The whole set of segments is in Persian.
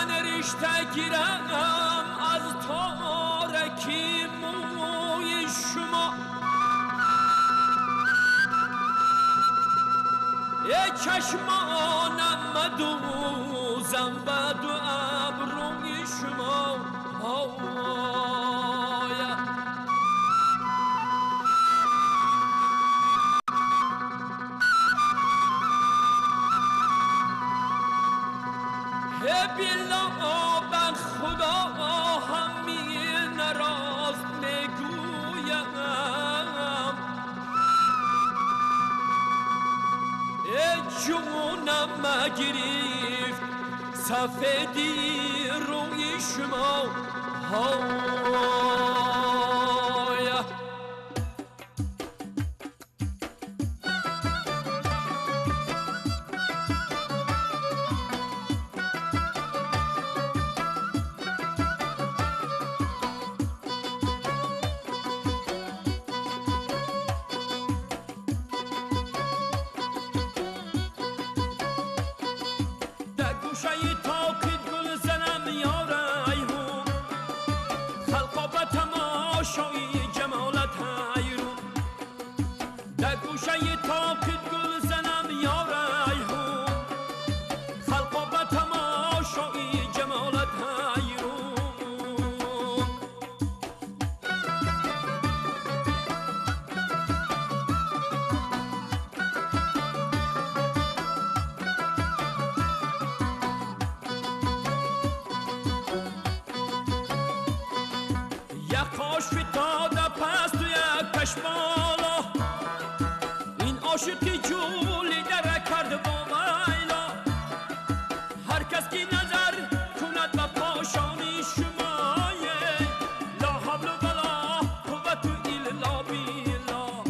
من رشته گیرم از تارکی موی شما، ای چشمانم مدوزم بد و ابروی شما. بیلا بر خدا همین راست میگویم، ای جونم مگریفت سفیدی روی شما. گوشه تاقید گل زنم یاریهون، خلقا به تماشای جمالت حیرون. در گوشه تاقید گل زنم یاریهون، خلقا به تماشای جمالت حیرون. کاش فتاده پست و یک کش بالا، این عاشقی جولی در کرد با میلا. هر کس که نظر کند به پاشانی شمای، لا حول ولا قوت الا بالله.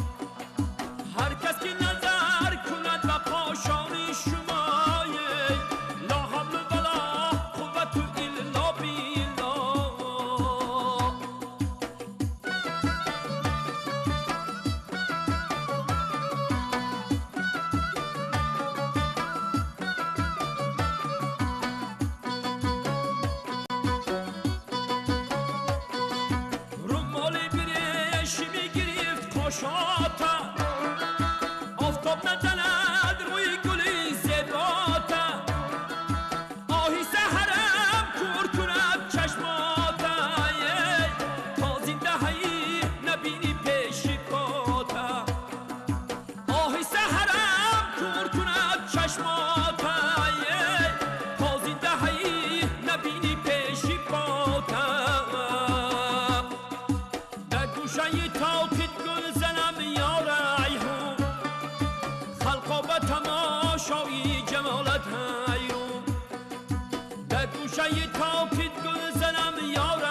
هر کس که نظر کند به پاشانی شمای، لا حول ولا قوت الا بالله. شاتا آفتاب ندند روی گلی زیباتا، آهسته حرم کور کند چشماتا، تا زنده هایی نبینی پیشی پاتا. آهسته حرم کور کند چشماتا، تا زنده هایی نبینی پیشی پاتا. در گوشه تاقید گل زنم یاریهون، خلقا به تماشای جمالت حیرون. در گوشه تاقید گل زنم یاریهون،